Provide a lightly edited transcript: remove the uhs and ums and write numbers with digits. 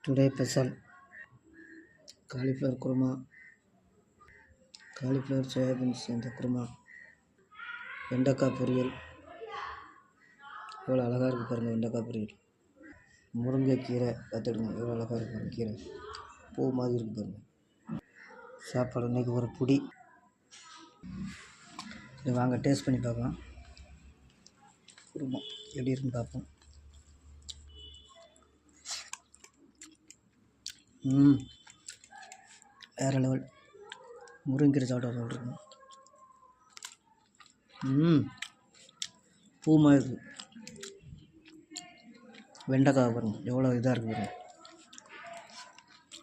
Today special cauliflower kurma, cauliflower soybeans சேர்ந்த குருமா, வெண்டைக்காய் பொரியல். எவ்வளோ அழகாக இருக்குது பாருங்கள் வெண்டைக்காய் பொரியல். முருங்கைக்கீரை பார்த்துடுங்க எவ்வளோ அழகாக இருக்குது பாருங்கள். கீரை பூ மாதிரி இருக்குது பாருங்கள். சாப்பாடு இன்றைக்கி ஒரு புடி. இது வாங்க டேஸ்ட் பண்ணி பார்க்கலாம். குருமா எப்படி இருக்குன்னு பார்ப்போம். வேறு லெவல். முருங்கீரை சாப்பிட்டா சொல்லிருக்கேன். பூ மாதிரி இருக்குது. வெண்டைக்காய் பாருங்கள் எவ்வளோ இதாக இருக்குது பாருங்கள்.